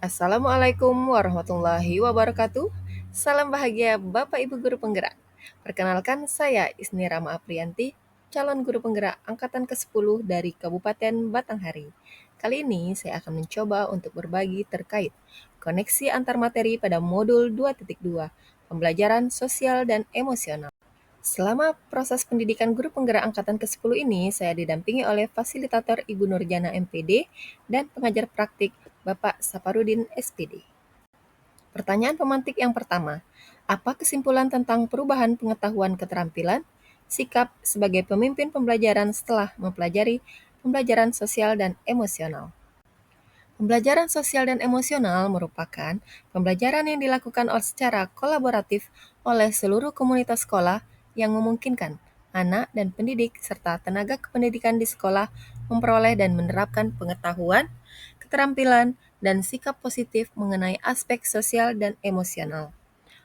Assalamualaikum warahmatullahi wabarakatuh. Salam bahagia Bapak Ibu Guru Penggerak. Perkenalkan saya Isni Rama Aprianti, calon guru penggerak angkatan ke-10 dari Kabupaten Batanghari. Kali ini saya akan mencoba untuk berbagi terkait koneksi antar materi pada modul 2.2, pembelajaran sosial dan emosional. Selama proses pendidikan guru penggerak angkatan ke-10 ini, saya didampingi oleh fasilitator Ibu Nurjana MPD dan pengajar praktik Bapak Saparudin SPD. Pertanyaan pemantik yang pertama, apa kesimpulan tentang perubahan pengetahuan keterampilan, sikap sebagai pemimpin pembelajaran setelah mempelajari pembelajaran sosial dan emosional? Pembelajaran sosial dan emosional merupakan pembelajaran yang dilakukan secara kolaboratif oleh seluruh komunitas sekolah yang memungkinkan anak dan pendidik serta tenaga kependidikan di sekolah memperoleh dan menerapkan pengetahuan, keterampilan, dan sikap positif mengenai aspek sosial dan emosional.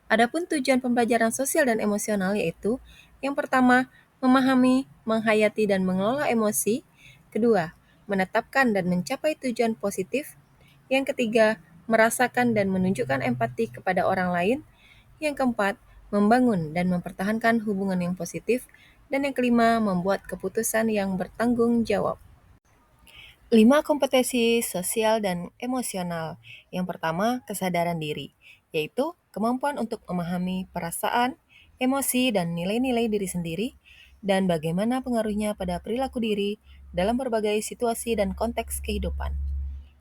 Adapun tujuan pembelajaran sosial dan emosional yaitu yang pertama, memahami, menghayati, dan mengelola emosi. Kedua, menetapkan dan mencapai tujuan positif. Yang ketiga, merasakan dan menunjukkan empati kepada orang lain. Yang keempat, membangun dan mempertahankan hubungan yang positif. Dan yang kelima, membuat keputusan yang bertanggung jawab. 5 kompetensi sosial dan emosional. Yang pertama, kesadaran diri, yaitu kemampuan untuk memahami perasaan, emosi, dan nilai-nilai diri sendiri, dan bagaimana pengaruhnya pada perilaku diri dalam berbagai situasi dan konteks kehidupan.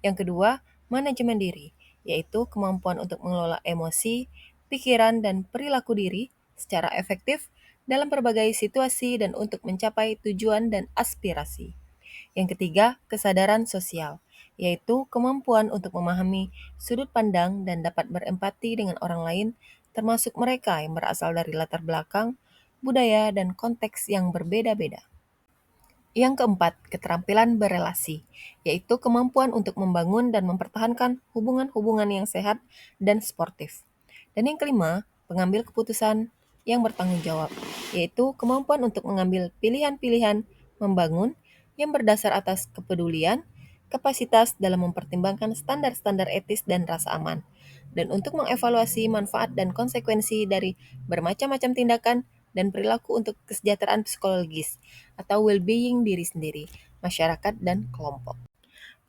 Yang kedua, manajemen diri, yaitu kemampuan untuk mengelola emosi, pikiran, dan perilaku diri secara efektif dalam berbagai situasi dan untuk mencapai tujuan dan aspirasi. Yang ketiga, kesadaran sosial, yaitu kemampuan untuk memahami sudut pandang dan dapat berempati dengan orang lain, termasuk mereka yang berasal dari latar belakang, budaya, dan konteks yang berbeda-beda. Yang keempat, keterampilan berelasi, yaitu kemampuan untuk membangun dan mempertahankan hubungan-hubungan yang sehat dan sportif. Dan yang kelima, pengambil keputusan yang bertanggung jawab, yaitu kemampuan untuk mengambil pilihan-pilihan membangun yang berdasar atas kepedulian, kapasitas dalam mempertimbangkan standar-standar etis dan rasa aman, dan untuk mengevaluasi manfaat dan konsekuensi dari bermacam-macam tindakan dan perilaku untuk kesejahteraan psikologis atau well-being diri sendiri, masyarakat, dan kelompok.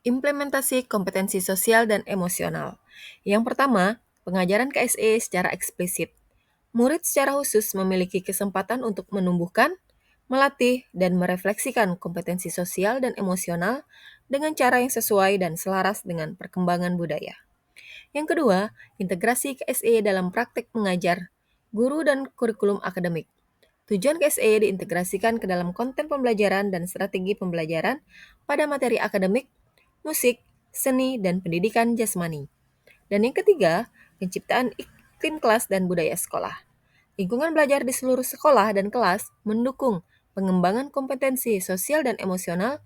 Implementasi kompetensi sosial dan emosional. Yang pertama, pengajaran KSE secara eksplisit. Murid secara khusus memiliki kesempatan untuk menumbuhkan, melatih, dan merefleksikan kompetensi sosial dan emosional dengan cara yang sesuai dan selaras dengan perkembangan budaya. Yang kedua, integrasi KSE dalam praktek mengajar, guru, dan kurikulum akademik. Tujuan KSE diintegrasikan ke dalam konten pembelajaran dan strategi pembelajaran pada materi akademik, musik, seni, dan pendidikan jasmani. Dan yang ketiga, penciptaan iklim kelas dan budaya sekolah. Lingkungan belajar di seluruh sekolah dan kelas mendukung pengembangan kompetensi sosial dan emosional,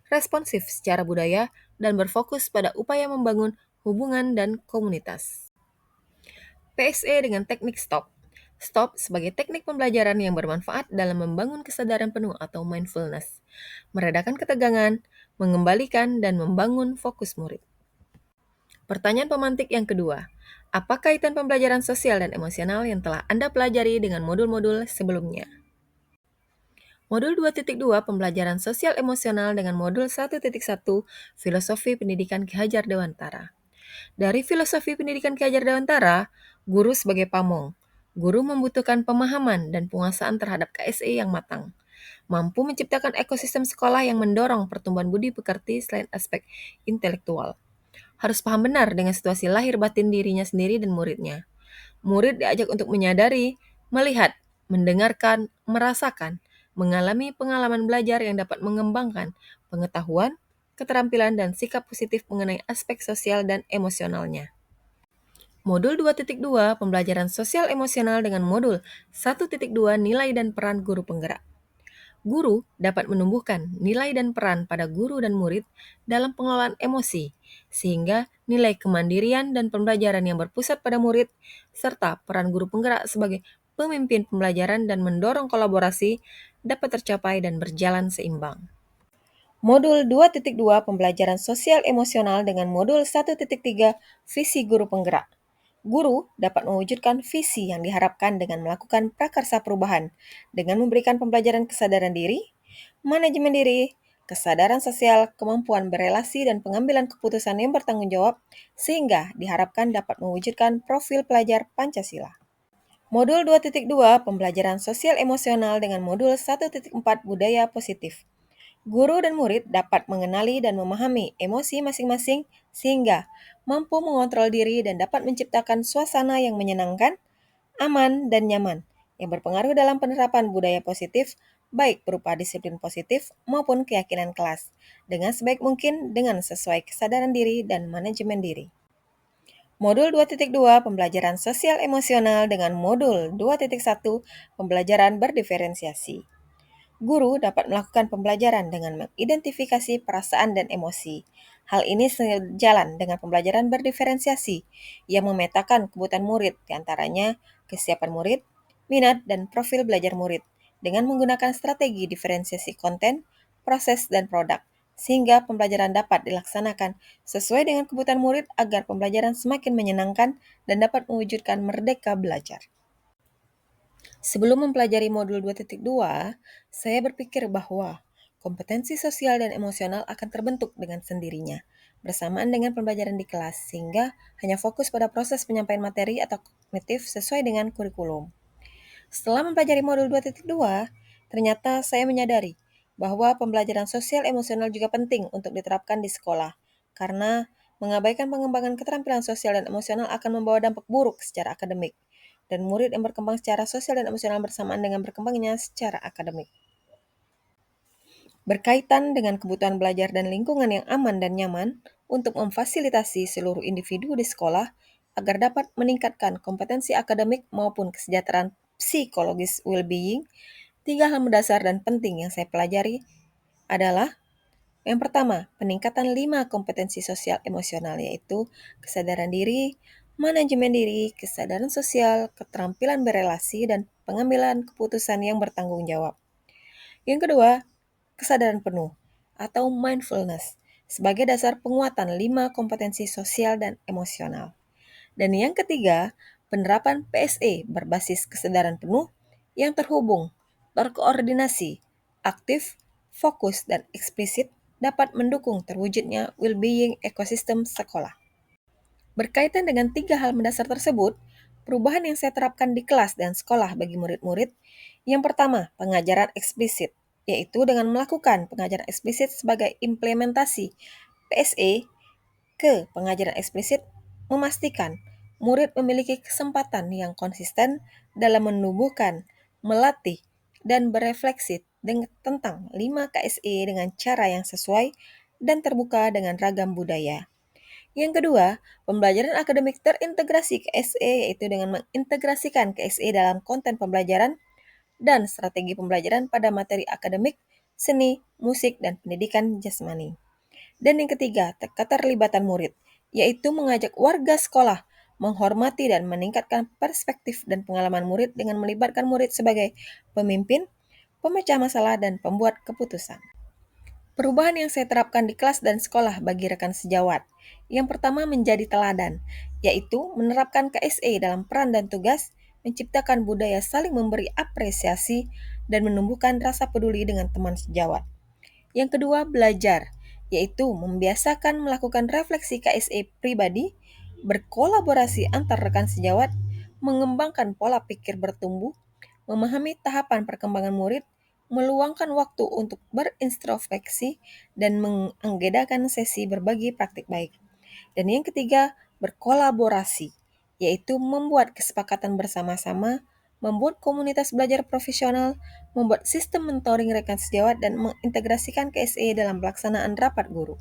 responsif secara budaya, dan berfokus pada upaya membangun hubungan dan komunitas. PSE dengan teknik STOP. STOP sebagai teknik pembelajaran yang bermanfaat dalam membangun kesadaran penuh atau mindfulness, meredakan ketegangan, mengembalikan, dan membangun fokus murid. Pertanyaan pemantik yang kedua, apa kaitan pembelajaran sosial dan emosional yang telah Anda pelajari dengan modul-modul sebelumnya? Modul 2.2 Pembelajaran Sosial Emosional dengan Modul 1.1 Filosofi Pendidikan Ki Hajar Dewantara. Dari filosofi pendidikan Ki Hajar Dewantara, guru sebagai pamong. Guru membutuhkan pemahaman dan penguasaan terhadap KSE yang matang. Mampu menciptakan ekosistem sekolah yang mendorong pertumbuhan budi pekerti selain aspek intelektual. Harus paham benar dengan situasi lahir batin dirinya sendiri dan muridnya. Murid diajak untuk menyadari, melihat, mendengarkan, merasakan, mengalami pengalaman belajar yang dapat mengembangkan pengetahuan, keterampilan, dan sikap positif mengenai aspek sosial dan emosionalnya. Modul 2.2 Pembelajaran Sosial Emosional dengan Modul 1.2 Nilai dan Peran Guru Penggerak. Guru dapat menumbuhkan nilai dan peran pada guru dan murid dalam pengelolaan emosi, sehingga nilai kemandirian dan pembelajaran yang berpusat pada murid, serta peran guru penggerak sebagai pemimpin pembelajaran dan mendorong kolaborasi dapat tercapai dan berjalan seimbang. Modul 2.2 Pembelajaran Sosial Emosional dengan Modul 1.3 Visi Guru Penggerak. Guru dapat mewujudkan visi yang diharapkan dengan melakukan prakarsa perubahan, dengan memberikan pembelajaran kesadaran diri, manajemen diri, kesadaran sosial, kemampuan berelasi, dan pengambilan keputusan yang bertanggung jawab, sehingga diharapkan dapat mewujudkan profil pelajar Pancasila. Modul 2.2 Pembelajaran Sosial Emosional dengan Modul 1.4 Budaya Positif. Guru dan murid dapat mengenali dan memahami emosi masing-masing sehingga mampu mengontrol diri dan dapat menciptakan suasana yang menyenangkan, aman, dan nyaman yang berpengaruh dalam penerapan budaya positif baik berupa disiplin positif maupun keyakinan kelas dengan sebaik mungkin dengan sesuai kesadaran diri dan manajemen diri. Modul 2.2 Pembelajaran Sosial Emosional dengan Modul 2.1 Pembelajaran Berdiferensiasi. Guru dapat melakukan pembelajaran dengan mengidentifikasi perasaan dan emosi. Hal ini sejalan dengan pembelajaran berdiferensiasi yang memetakan kebutuhan murid, diantaranya kesiapan murid, minat, dan profil belajar murid, dengan menggunakan strategi diferensiasi konten, proses, dan produk, sehingga pembelajaran dapat dilaksanakan sesuai dengan kebutuhan murid agar pembelajaran semakin menyenangkan dan dapat mewujudkan merdeka belajar. Sebelum mempelajari modul 2.2, saya berpikir bahwa kompetensi sosial dan emosional akan terbentuk dengan sendirinya, bersamaan dengan pembelajaran di kelas, sehingga hanya fokus pada proses penyampaian materi atau kognitif sesuai dengan kurikulum. Setelah mempelajari modul 2.2, ternyata saya menyadari bahwa pembelajaran sosial emosional juga penting untuk diterapkan di sekolah, karena mengabaikan pengembangan keterampilan sosial dan emosional akan membawa dampak buruk secara akademik, dan murid yang berkembang secara sosial dan emosional bersamaan dengan berkembangnya secara akademik. Berkaitan dengan kebutuhan belajar dan lingkungan yang aman dan nyaman untuk memfasilitasi seluruh individu di sekolah agar dapat meningkatkan kompetensi akademik maupun kesejahteraan psikologis well-being, 3 hal mendasar dan penting yang saya pelajari adalah yang pertama, peningkatan 5 kompetensi sosial emosional yaitu kesadaran diri, manajemen diri, kesadaran sosial, keterampilan berelasi, dan pengambilan keputusan yang bertanggung jawab. Yang kedua, kesadaran penuh atau mindfulness sebagai dasar penguatan 5 kompetensi sosial dan emosional. Dan yang ketiga, penerapan PSE berbasis kesadaran penuh yang terhubung, terkoordinasi, aktif, fokus, dan eksplisit dapat mendukung terwujudnya well-being ekosistem sekolah. Berkaitan dengan 3 hal mendasar tersebut, perubahan yang saya terapkan di kelas dan sekolah bagi murid-murid, yang pertama, pengajaran eksplisit, yaitu dengan melakukan pengajaran eksplisit sebagai implementasi PSE ke pengajaran eksplisit, memastikan murid memiliki kesempatan yang konsisten dalam menumbuhkan, melatih, dan berefleksi tentang 5 KSE dengan cara yang sesuai dan terbuka dengan ragam budaya. Yang kedua, pembelajaran akademik terintegrasi KSE yaitu dengan mengintegrasikan KSE dalam konten pembelajaran dan strategi pembelajaran pada materi akademik, seni, musik, dan pendidikan jasmani. Dan yang ketiga, keterlibatan murid, yaitu mengajak warga sekolah menghormati dan meningkatkan perspektif dan pengalaman murid dengan melibatkan murid sebagai pemimpin, pemecah masalah, dan pembuat keputusan. Perubahan yang saya terapkan di kelas dan sekolah bagi rekan sejawat. Yang pertama menjadi teladan, yaitu menerapkan KSE dalam peran dan tugas, menciptakan budaya saling memberi apresiasi, dan menumbuhkan rasa peduli dengan teman sejawat. Yang kedua, belajar, yaitu membiasakan melakukan refleksi KSE pribadi, berkolaborasi antar rekan sejawat, mengembangkan pola pikir bertumbuh, memahami tahapan perkembangan murid, meluangkan waktu untuk berintrospeksi, dan menganggedakan sesi berbagi praktik baik. Dan yang ketiga, berkolaborasi, yaitu membuat kesepakatan bersama-sama, membuat komunitas belajar profesional, membuat sistem mentoring rekan sejawat, dan mengintegrasikan KSE dalam pelaksanaan rapat guru.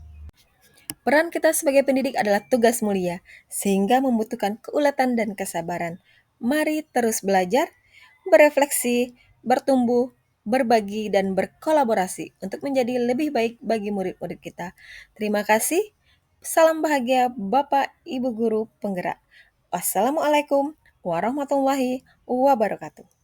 Peran kita sebagai pendidik adalah tugas mulia, sehingga membutuhkan keuletan dan kesabaran. Mari terus belajar, berefleksi, bertumbuh, berbagi, dan berkolaborasi untuk menjadi lebih baik bagi murid-murid kita. Terima kasih. Salam bahagia Bapak Ibu Guru Penggerak. Wassalamualaikum warahmatullahi wabarakatuh.